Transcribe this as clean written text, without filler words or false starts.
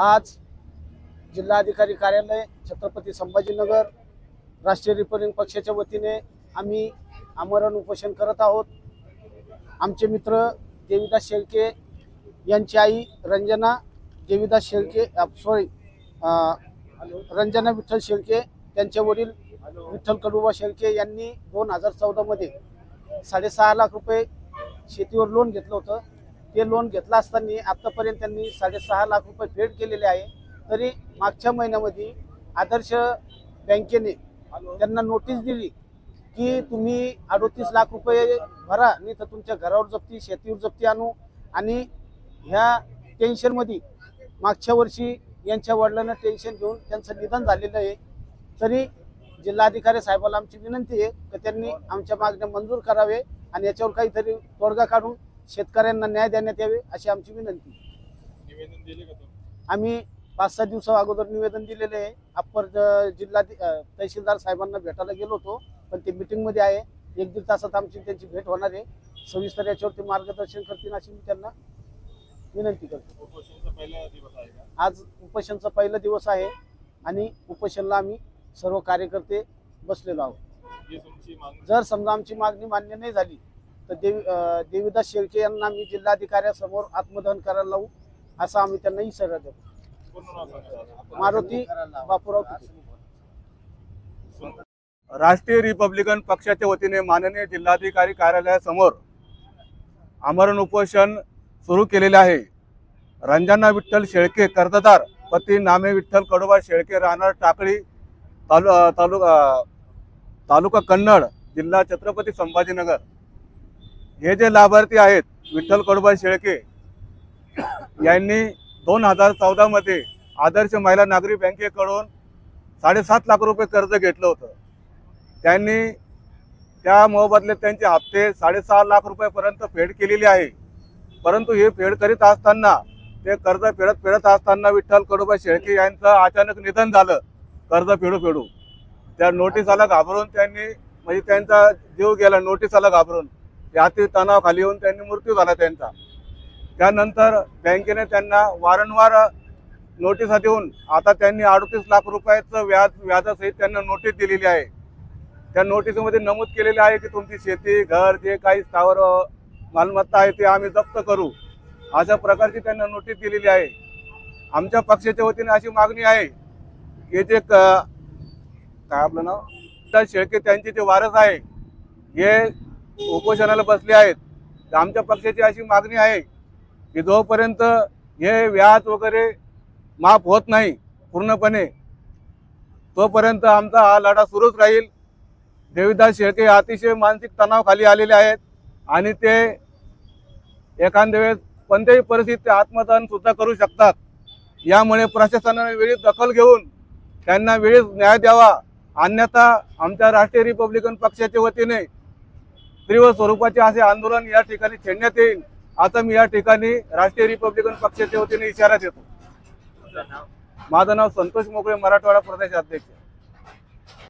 आज जिल्हाधिकारी कार्यालय छत्रपती संभाजीनगर राष्ट्रीय रिपब्लिकन पक्षाच्या वतीने आम्ही आमरण उपोषण करत आहोत। आमचे मित्र देविदास शेळके यांची आई रंजना देविदास शेळके रंजना विठ्ठल शेळके, त्यांचे वडील विठ्ठल कडुबा शेळके यांनी 2014 मध्ये 6.5 लाख रुपये शेतीवर लोन घेतलं होतं। ते लोन घेतलं असताना आतापर्यंत त्यांनी 6.5 लाख रुपये फेड केलेले आहे। तरी मागच्या महिन्यामध्ये आदर्श बँकेने त्यांना नोटीस दिली की तुम्ही 38 लाख रुपये भरा, नाही तर तुमच्या घरावर जप्ती शेतीवर जप्ती आणू। आणि ह्या टेन्शनमध्ये मागच्या वर्षी यांच्या वडिलांना टेन्शन घेऊन त्यांचं निधन झालेलं आहे। तरी जिल्हाधिकारी साहेबांना आमची विनंती आहे की त्यांनी आमच्या मागण्या मंजूर करावे आणि याच्यावर काहीतरी तोडगा काढून शेतकऱ्यांना न्याय देण्यात यावे अशी आमची विनंती। निवेदन दिले का? आम्ही 5-6 दिवसा अगोदर निवेदन दिलेले आहे। अप्पर जिल्हा तहसीलदार साहेबांना भेटायला गेलो होतो, पण ते मीटिंग मध्ये आहे। 1-1.5 तासात आमची त्यांची भेट होणार आहे। सविस्तर याच्यावरती मार्गदर्शन करतील अशी मी त्यांना विनंती करतो। उपोषणचा पहिला दिवस आहे का? आज उपोषणचा पहिला दिवस आहे आणि उपोषणला आम्ही सर्व कार्यकर्ते बसलेलो आहोत। जर समजा आमची मागणी मान्य नाही झाली तर देविदास शेळके यांना आम्ही जिल्हाधिकाऱ्यासमोर आत्मदहन करायला लावू असा आम्ही त्यांना इशारा देतो। मारुती बापूराव राष्ट्रीय रिपब्लिकन पक्षाच्या वतीने माननीय जिल्हाधिकारी कार्यालयासमोर आमरण उपोषण सुरू केलेले आहे। रंजना विठ्ठल शेळके कर्जदार पती नामे विठ्ठल कडुबा शेळके राहणार टाकळी तालुका कन्नड जिल्हा छत्रपती संभाजीनगर हे जे लाभार्थी आहेत विठ्ठल कडुबा शेळके यांनी 2014 मध्ये आदर्श महिला नागरी बँकेकडून 7.5 लाख रुपये कर्ज घेतलं होतं। त्यांनी त्या मोबदल्यात त्यांचे हप्ते 6.5 लाख रुपयापर्यंत फेड केलेले आहे। परंतु हे फेड करीत असताना ते कर्ज फेडत असताना विठ्ठल कडुबा शेळके यांचं अचानक निधन झालं। कर्ज फेडू त्या नोटीसाला घाबरून त्यांनी म्हणजे त्यांचा जीव गेला। नोटीसाला घाबरून अति तणावाखाली येऊन त्यांनी मृत्यू झाला त्यांचा। त्यानंतर बँकेने त्यांना वारंवार नोटिसा देऊन आता त्यांनी 38 लाख रुपयाचं व्याजासहित त्यांना नोटीस दिलेली आहे। त्या नोटीसमध्ये नमूद केलेले आहे की तुमची शेती घर जे काही स्थावर मालमत्ता आहे ते आम्ही जप्त करू अशा प्रकारची त्यांना नोटीस दिलेली आहे। आमच्या पक्षाच्या वतीने अशी मागणी आहे की जे काय आपलं नाव शेळके त्यांचे जे वारस आहे हे उपोषणाला बसले आहेत। आमच्या पक्षाची अशी मागणी आहे की जोपर्यंत हे व्याज वगैरे माफ होत नाही पूर्णपणे तोपर्यंत आमचा हा लढा सुरूच राहील। देविदास शेळके अतिशय मानसिक तणावाखाली आलेले आहेत आणि ते एखाद्या वेळेस कोणत्याही परिस्थितीत आत्मदहन सुद्धा करू शकतात। यामुळे प्रशासनाने वेळीच दखल घेऊन त्यांना वेळीच न्याय द्यावा, अन्यथा आमच्या राष्ट्रीय रिपब्लिकन पक्षाच्या वतीने तीव्र स्वरूपाचे असे आंदोलन या ठिकाणी छेडण्यात येईल असं मी या ठिकाणी राष्ट्रीय रिपब्लिकन पक्षाच्या वतीने इशारा देतो। माझं नाव संतोष मोकळे, मराठवाडा प्रदेश अध्यक्ष।